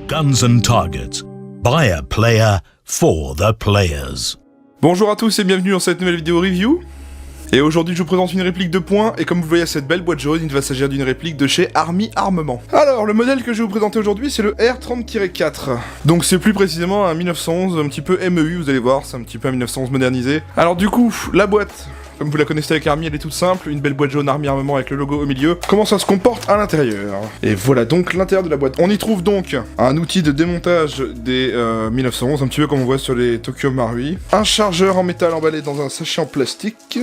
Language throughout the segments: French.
Guns and Targets. By a player, for the players. Bonjour à tous et bienvenue dans cette nouvelle vidéo review. Et aujourd'hui je vous présente une réplique de points, et comme vous voyez à cette belle boîte jaune, il va s'agir d'une réplique de chez Army Armement. Alors, le modèle que je vais vous présenter aujourd'hui, c'est le R30-4. Donc c'est plus précisément un 1911, un petit peu MEU, vous allez voir, c'est un petit peu un 1911 modernisé. Alors du coup, la boîte, comme vous la connaissez avec Army, elle est toute simple, une belle boîte jaune Army Armement avec le logo au milieu. Comment ça se comporte à l'intérieur? Et voilà donc l'intérieur de la boîte. On y trouve donc un outil de démontage des 1911, un petit peu comme on voit sur les Tokyo Marui. Un chargeur en métal emballé dans un sachet en plastique.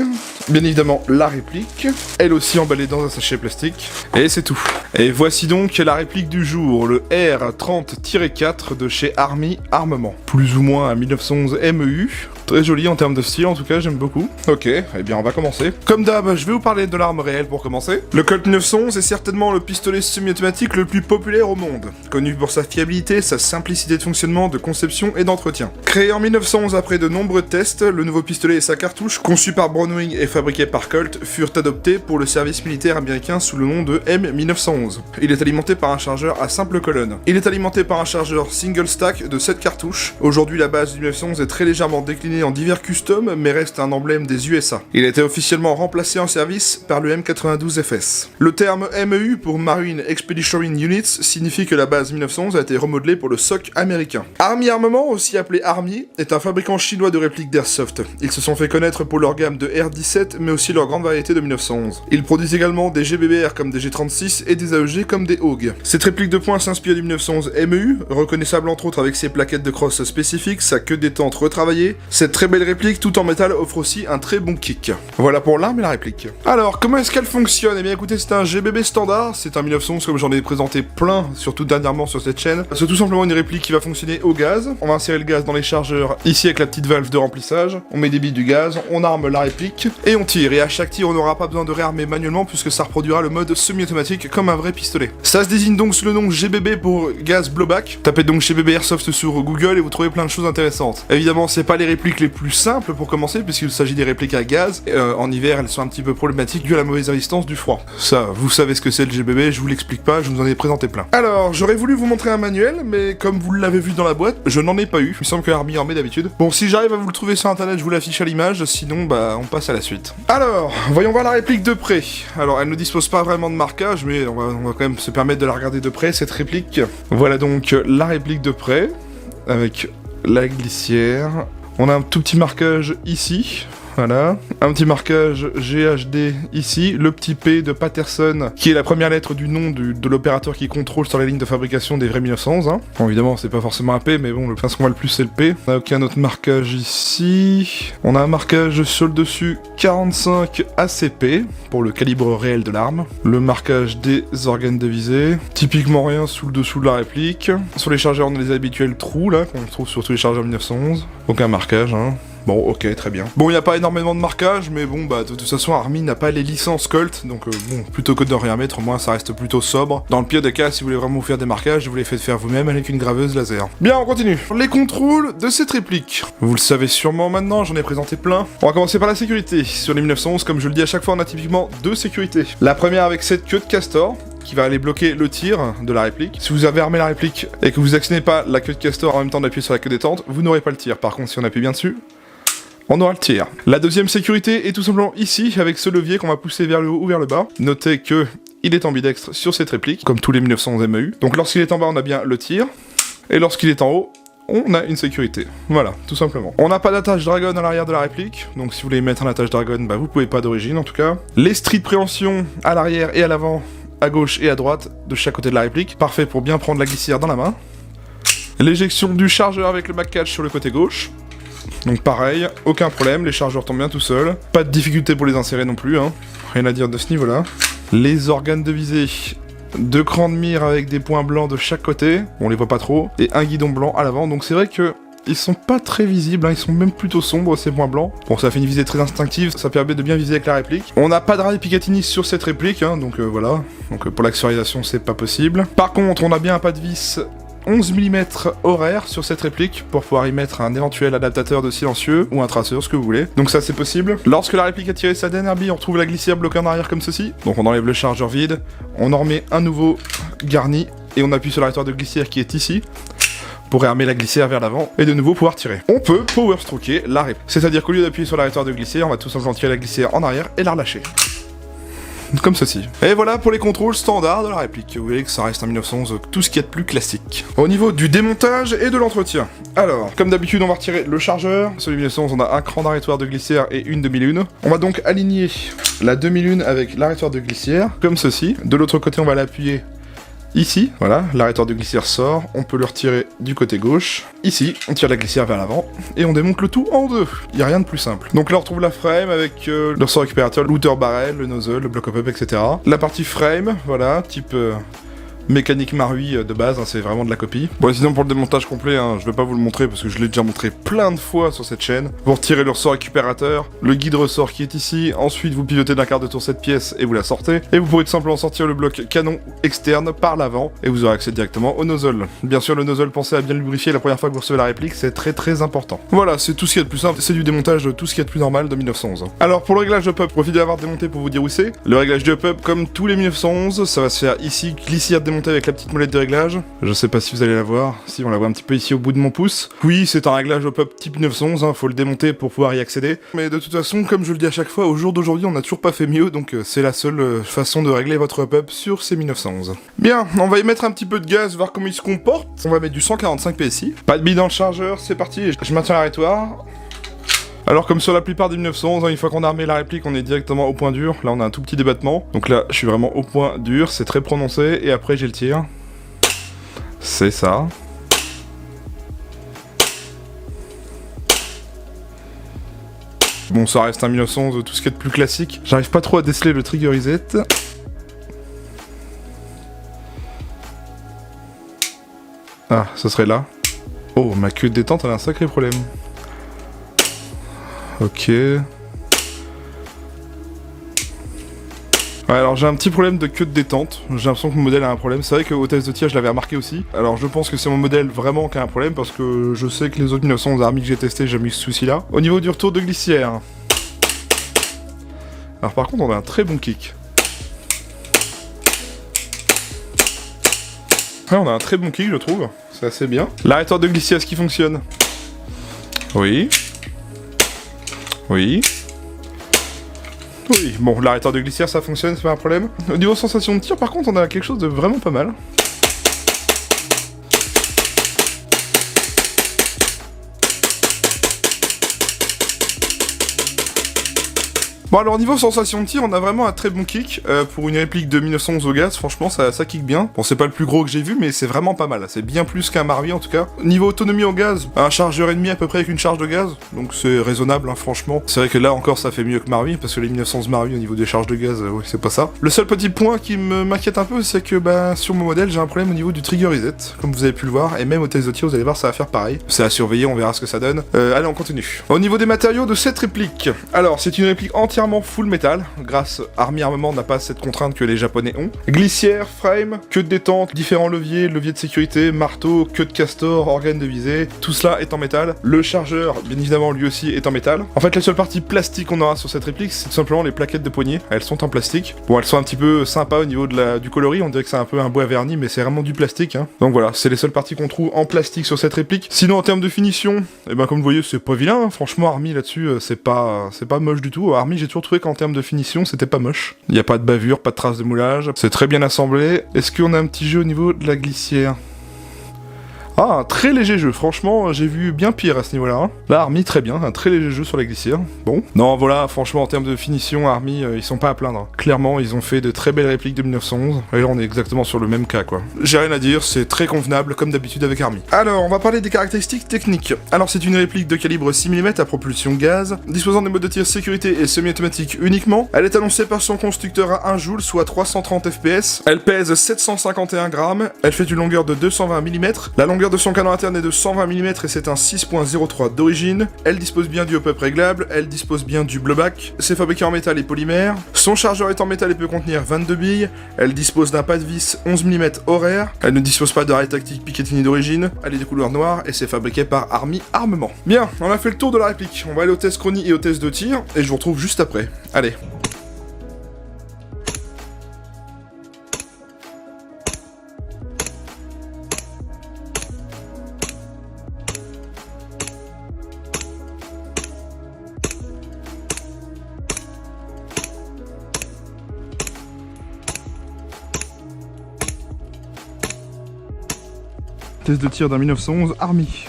Bien évidemment la réplique, elle aussi emballée dans un sachet plastique. Et c'est tout. Et voici donc la réplique du jour, le R30-4 de chez Army Armement. Plus ou moins un 1911 MEU. Très joli en termes de style, en tout cas, j'aime beaucoup. Ok, eh bien on va commencer. Comme d'hab, je vais vous parler de l'arme réelle pour commencer. Le Colt 911 est certainement le pistolet semi-automatique le plus populaire au monde. Connu pour sa fiabilité, sa simplicité de fonctionnement, de conception et d'entretien. Créé en 1911 après de nombreux tests, le nouveau pistolet et sa cartouche, conçus par Browning et fabriqués par Colt, furent adoptés pour le service militaire américain sous le nom de M1911. Il est alimenté par un chargeur à simple colonne. Il est alimenté par un chargeur single stack de 7 cartouches. Aujourd'hui, la base du 1911 est très légèrement déclinée en divers customs, mais reste un emblème des USA. Il a été officiellement remplacé en service par le M92 FS. Le terme MEU pour Marine Expeditionary Units signifie que la base 1911 a été remodelée pour le SOC américain. Army Armement, aussi appelé Army, est un fabricant chinois de répliques d'Airsoft. Ils se sont fait connaître pour leur gamme de R17, mais aussi leur grande variété de 1911. Ils produisent également des GBBR comme des G36 et des AEG comme des AUG. Cette réplique de poing s'inspire du 1911 MEU, reconnaissable entre autres avec ses plaquettes de crosse spécifiques, sa queue détente retravaillée. Cette très belle réplique tout en métal offre aussi un très bon kick. Voilà pour l'arme et la réplique. Alors, comment est-ce qu'elle fonctionne? Eh bien écoutez, c'est un GBB standard, c'est un 1911 comme j'en ai présenté plein, surtout dernièrement sur cette chaîne. C'est tout simplement une réplique qui va fonctionner au gaz. On va insérer le gaz dans les chargeurs, ici avec la petite valve de remplissage. On met des billes du gaz, on arme la réplique, et on tire. Et à chaque tir, on n'aura pas besoin de réarmer manuellement puisque ça reproduira le mode semi-automatique comme un vrai pistolet. Ça se désigne donc sous le nom GBB pour Gas Blowback. Tapez donc GBB Airsoft sur Google et vous trouvez plein de choses intéressantes. Évidemment, c'est pas les répliques les plus simples pour commencer puisqu'il s'agit des répliques à gaz. En hiver, elles sont un petit peu problématiques dû à la mauvaise résistance du froid. Ça, vous savez ce que c'est le GBB, je vous l'explique pas, je vous en ai présenté plein. Alors, j'aurais voulu vous montrer un manuel, mais comme vous l'avez vu dans la boîte, je n'en ai pas eu. Il me semble que Army en met d'habitude. Bon, si j'arrive à vous le trouver sur internet, je vous l'affiche à l'image, sinon, bah, on passe à la suite. Alors, voyons voir la réplique de près. Alors, elle ne dispose pas vraiment de marquage, mais on va quand même se permettre de la regarder de près, cette réplique. Voilà donc la réplique de près, avec la glissière. On a un tout petit marquage ici, voilà. Un petit marquage GHD ici, le petit P de Patterson, qui est la première lettre du nom de l'opérateur qui contrôle sur la ligne de fabrication des vrais 1911. Hein. Bon, évidemment, c'est pas forcément un P, mais bon, ce qu'on voit le plus, c'est le P. On a aucun autre marquage ici. On a un marquage sur le dessus 45 ACP, pour le calibre réel de l'arme. Le marquage des organes de visée. Typiquement rien sous le dessous de la réplique. Sur les chargeurs, on a les habituels trous, là, qu'on trouve sur tous les chargeurs 1911. Aucun marquage, hein. Bon, ok, très bien. Bon, il n'y a pas énormément de marquage, mais bon, bah, de toute façon, Army n'a pas les licences Colt, donc bon, plutôt que de ne rien mettre, au moins, ça reste plutôt sobre. Dans le pire des cas, si vous voulez vraiment vous faire des marquages, vous les faites faire vous-même avec une graveuse laser. Bien, on continue. Les contrôles de cette réplique. Vous le savez sûrement maintenant, j'en ai présenté plein. On va commencer par la sécurité. Sur les 1911, comme je le dis à chaque fois, on a typiquement deux sécurités. La première avec cette queue de castor, qui va aller bloquer le tir de la réplique. Si vous avez armé la réplique et que vous actionnez pas la queue de castor en même temps d'appuyer sur la queue détente, vous n'aurez pas le tir. Par contre, si on appuie bien dessus, on aura le tir. La deuxième sécurité est tout simplement ici, avec ce levier qu'on va pousser vers le haut ou vers le bas. Notez que il est ambidextre sur cette réplique, comme tous les 1911 MEU. Donc lorsqu'il est en bas, on a bien le tir, et lorsqu'il est en haut, on a une sécurité. Voilà, tout simplement. On n'a pas d'attache dragon à l'arrière de la réplique, donc si vous voulez mettre un attache dragon, bah vous pouvez pas d'origine en tout cas. Les stries de préhension à l'arrière et à l'avant, à gauche et à droite, de chaque côté de la réplique. Parfait pour bien prendre la glissière dans la main. L'éjection du chargeur avec le back catch sur le côté gauche. Donc pareil, aucun problème, les chargeurs tombent bien tout seuls. Pas de difficulté pour les insérer non plus, hein. Rien à dire de ce niveau-là. Les organes de visée, deux crans de mire avec des points blancs de chaque côté, on les voit pas trop, et un guidon blanc à l'avant, donc c'est vrai que ils sont pas très visibles, hein, ils sont même plutôt sombres ces points blancs. Bon, ça fait une visée très instinctive, ça permet de bien viser avec la réplique. On n'a pas de rail Picatinny sur cette réplique, hein, donc voilà. Donc pour l'accessorisation, c'est pas possible. Par contre, on a bien un pas de vis 11 mm horaire sur cette réplique pour pouvoir y mettre un éventuel adaptateur de silencieux ou un traceur, ce que vous voulez. Donc ça c'est possible. Lorsque la réplique a tiré sa dernière bille, on retrouve la glissière bloquée en arrière comme ceci. Donc on enlève le chargeur vide, on en remet un nouveau garni et on appuie sur l'arrêteur de glissière qui est ici, pour réarmer la glissière vers l'avant, et de nouveau pouvoir tirer. On peut power stroker la réplique. C'est-à-dire qu'au lieu d'appuyer sur l'arrêteur de glissière, on va tout simplement tirer la glissière en arrière et la relâcher. Comme ceci. Et voilà pour les contrôles standards de la réplique. Vous voyez que ça reste en 1911 tout ce qu'il y a de plus classique. Au niveau du démontage et de l'entretien. Alors, comme d'habitude, on va retirer le chargeur. Celui de 1911, on a un cran d'arrêtoire de glissière et une demi-lune. On va donc aligner la demi-lune avec l'arrêtoire de glissière, comme ceci. De l'autre côté, on va l'appuyer ici, voilà, l'arrêteur de glissière sort, on peut le retirer du côté gauche. Ici, on tire la glissière vers l'avant, et on démonte le tout en deux. Il n'y a rien de plus simple. Donc là, on retrouve la frame avec le ressort récupérateur, l'outer barrel, le nozzle, le block up, etc. La partie frame, voilà, type mécanique Marui de base, hein, c'est vraiment de la copie. Bon, sinon pour le démontage complet, hein, je vais pas vous le montrer parce que je l'ai déjà montré plein de fois sur cette chaîne. Vous retirez le ressort récupérateur, le guide ressort qui est ici, ensuite vous pivotez d'un quart de tour cette pièce et vous la sortez, et vous pourrez tout simplement sortir le bloc canon externe par l'avant, et vous aurez accès directement au nozzle. Bien sûr, le nozzle, pensez à bien le lubrifier la première fois que vous recevez la réplique, c'est très important. Voilà, c'est tout ce qu'il y a de plus simple, c'est du démontage de tout ce qu'il y a de plus normal de 1911. Alors pour le réglage de up, profitez d'avoir démonté pour vous dire où c'est. Le réglage de up, comme tous les 1911, ça va se faire ici, glissière démontée avec la petite molette de réglage. Je sais pas si vous allez la voir, si on la voit un petit peu ici au bout de mon pouce. Oui, c'est un réglage hop-up type 911, hein, faut le démonter pour pouvoir y accéder. Mais de toute façon, comme je le dis à chaque fois, au jour d'aujourd'hui, on n'a toujours pas fait mieux, donc c'est la seule façon de régler votre hop-up sur ces 1911. Bien, on va y mettre un petit peu de gaz, voir comment il se comporte. On va mettre du 145 PSI. Pas de bille dans le chargeur, c'est parti, je maintiens l'arrêtoire. Alors comme sur la plupart des 1911, hein, une fois qu'on a armé la réplique, on est directement au point dur. Là on a un tout petit débattement. Donc là je suis vraiment au point dur, c'est très prononcé. Et après j'ai le tir. C'est ça. Bon, ça reste un 1911, tout ce qui est de plus classique. J'arrive pas trop à déceler le trigger reset. Ah, ce serait là. Oh, ma queue de détente elle a un sacré problème. Ok. Ouais, alors j'ai un petit problème de queue de détente, j'ai l'impression que mon modèle a un problème, c'est vrai qu'au test de tir je l'avais remarqué aussi, alors je pense que c'est mon modèle vraiment qui a un problème parce que je sais que les autres 1911 Army que j'ai testé, j'ai jamais eu ce souci là. Au niveau du retour de glissière, alors par contre on a un très bon kick. Ouais, on a un très bon kick je trouve, c'est assez bien. L'arrêteur de glissière, est-ce qu'il fonctionne? Oui. Oui. Oui, bon, l'arrêteur de glissière ça fonctionne, c'est pas un problème. Au niveau sensation de tir, par contre, on a quelque chose de vraiment pas mal. Bon alors niveau sensation de tir, on a vraiment un très bon kick pour une réplique de 1911 au gaz, franchement ça kick bien. Bon c'est pas le plus gros que j'ai vu mais c'est vraiment pas mal, c'est bien plus qu'un Marui en tout cas. Niveau autonomie au gaz, un chargeur et demi à peu près avec une charge de gaz, donc c'est raisonnable hein, franchement. C'est vrai que là encore ça fait mieux que Marui parce que les 1911 Marui au niveau des charges de gaz, oui c'est pas ça. Le seul petit point qui m'inquiète un peu c'est que sur mon modèle j'ai un problème au niveau du trigger reset, comme vous avez pu le voir, et même au test de tir vous allez voir ça va faire pareil. C'est à surveiller, on verra ce que ça donne. Allez on continue. Au niveau des matériaux de cette réplique, alors c'est une réplique entièrement full métal, grâce Army Armement n'a pas cette contrainte que les japonais ont. Glissière, frame, queue de détente, différents leviers, levier de sécurité, marteau, queue de castor, organe de visée, tout cela est en métal. Le chargeur, bien évidemment, lui aussi est en métal. En fait, la seule partie plastique qu'on aura sur cette réplique, c'est tout simplement les plaquettes de poignée. Elles sont en plastique. Bon, elles sont un petit peu sympas au niveau du coloris, on dirait que c'est un peu un bois verni, mais c'est vraiment du plastique. Hein. Donc voilà, c'est les seules parties qu'on trouve en plastique sur cette réplique. Sinon, en termes de finition, et ben comme vous voyez, c'est pas vilain. Hein. Franchement, Army là-dessus, c'est pas moche du tout. Army, j'ai toujours trouvé qu'en termes de finition, c'était pas moche. Il n'y a pas de bavure, pas de traces de moulage. C'est très bien assemblé. Est-ce qu'on a un petit jeu au niveau de la glissière? Ah, un très léger jeu, franchement, j'ai vu bien pire à ce niveau-là. Hein. Là, Army, très bien, un très léger jeu sur la glissière. Bon. Non, voilà, franchement, en termes de finition, Army, ils sont pas à plaindre. Clairement, ils ont fait de très belles répliques de 1911. Et là, on est exactement sur le même cas, quoi. J'ai rien à dire, c'est très convenable, comme d'habitude avec Army. Alors, on va parler des caractéristiques techniques. Alors, c'est une réplique de calibre 6 mm à propulsion gaz, disposant des modes de tir sécurité et semi-automatique uniquement. Elle est annoncée par son constructeur à 1 joule, soit 330 fps. Elle pèse 751 grammes. Elle fait une longueur de 220 mm. La longueur de son canon interne est de 120 mm et c'est un 6.03 d'origine. Elle dispose bien du hop-up réglable, elle dispose bien du blowback. C'est fabriqué en métal et polymère. Son chargeur est en métal et peut contenir 22 billes. Elle dispose d'un pas de vis 11 mm horaire. Elle ne dispose pas d'arrêt tactique Picatinny d'origine. Elle est de couleur noire et c'est fabriqué par Army Armement. Bien, on a fait le tour de la réplique. On va aller au test chronie et au test de tir et je vous retrouve juste après. Allez. Test de tir d'un 1911 Army.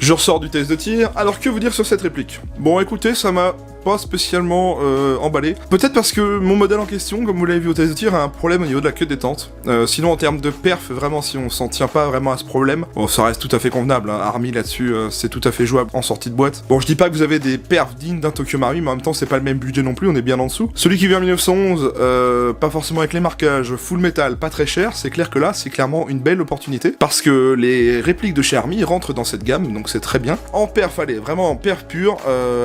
Je ressors du test de tir, alors que vous dire sur cette réplique? Bon écoutez, ça m'a pas spécialement emballé. Peut-être parce que mon modèle en question, comme vous l'avez vu au test de tir, a un problème au niveau de la queue détente. Sinon en termes de perf, vraiment si on s'en tient pas vraiment à ce problème, bon ça reste tout à fait convenable, hein. Army là-dessus c'est tout à fait jouable en sortie de boîte. Bon je dis pas que vous avez des perfs dignes d'un Tokyo Marui, mais en même temps c'est pas le même budget non plus, on est bien en dessous. Celui qui vient en 1911, pas forcément avec les marquages, full metal, pas très cher, c'est clair que là c'est clairement une belle opportunité, parce que les répliques de chez Army rentrent dans cette gamme, donc c'est très bien. En perf, allez, vraiment en perf pur,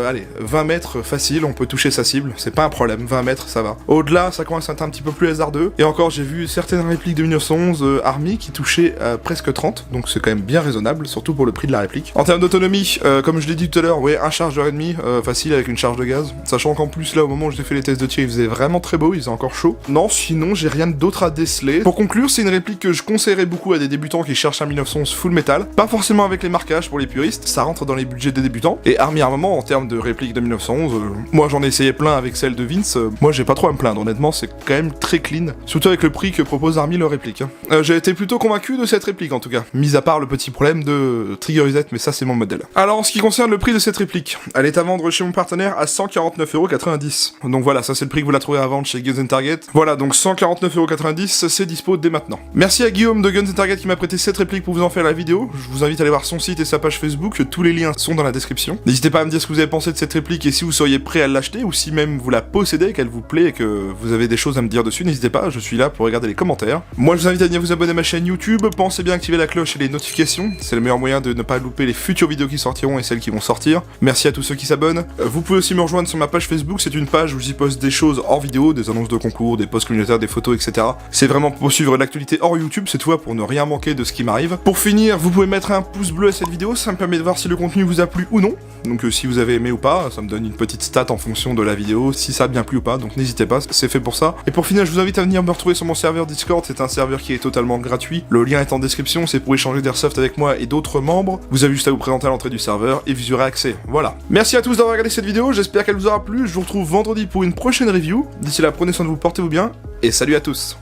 allez, 20 mètres facile, on peut toucher sa cible, c'est pas un problème, 20 mètres ça va. Au-delà, ça commence à être un petit peu plus hasardeux, et encore j'ai vu certaines répliques de 1911 Army qui touchaient presque 30, donc c'est quand même bien raisonnable, surtout pour le prix de la réplique. En termes d'autonomie, comme je l'ai dit tout à l'heure, ouais, un chargeur et demi, facile avec une charge de gaz, sachant qu'en plus là au moment où j'ai fait les tests de tir il faisait vraiment très beau, il faisait encore chaud. Non, sinon j'ai rien d'autre à déceler. Pour conclure, c'est une réplique que je conseillerais beaucoup à des débutants qui cherchent un 1911 full metal, pas forcément avec les marquages pour les puristes, ça rentre dans les budgets des débutants, et Army Armement en termes de réplique de 1911, moi j'en ai essayé plein avec celle de Vince, moi j'ai pas trop à me plaindre, honnêtement c'est quand même très clean, surtout avec le prix que propose Army leur réplique. J'ai été plutôt convaincu de cette réplique en tout cas, mis à part le petit problème de trigger reset, mais ça c'est mon modèle. Alors en ce qui concerne le prix de cette réplique, elle est à vendre chez mon partenaire à 149,90€. Donc voilà, ça c'est le prix que vous la trouvez à vendre chez Guns & Target. Voilà, donc 149,90€, c'est dispo dès maintenant. Merci à Guillaume de Guns & Target qui m'a prêté cette réplique pour vous en faire la vidéo. Je vous invite à aller voir son site et sa page Facebook, tous les liens sont dans la description. N'hésitez pas à me dire ce que vous avez pensé de cette réplique et si vous seriez prêt à l'acheter, ou si même vous la possédez, qu'elle vous plaît et que vous avez des choses à me dire dessus, n'hésitez pas, je suis là pour regarder les commentaires. Moi je vous invite à venir vous abonner à ma chaîne YouTube, pensez bien à activer la cloche et les notifications, c'est le meilleur moyen de ne pas louper les futures vidéos qui sortiront et celles qui vont sortir. Merci à tous ceux qui s'abonnent. Vous pouvez aussi me rejoindre sur ma page Facebook, c'est une page où j'y poste des choses hors vidéo, des annonces de concours, des posts communautaires, des photos, etc. C'est vraiment pour suivre l'actualité hors YouTube, cette fois pour ne rien manquer de ce qui m'arrive. Pour finir, vous pouvez mettre un pouce bleu à cette vidéo, ça me permet de voir si le contenu vous a plu ou non. Donc si vous avez aimé ou pas, ça me donne une petite stat en fonction de la vidéo, si ça a bien plu ou pas, donc n'hésitez pas, c'est fait pour ça. Et pour finir, je vous invite à venir me retrouver sur mon serveur Discord, c'est un serveur qui est totalement gratuit, le lien est en description, c'est pour échanger d'airsoft avec moi et d'autres membres. Vous avez juste à vous présenter à l'entrée du serveur et vous y aurez accès, voilà. Merci à tous d'avoir regardé cette vidéo, j'espère qu'elle vous aura plu, je vous retrouve vendredi pour une prochaine review. D'ici là, prenez soin de vous, portez-vous bien, et salut à tous.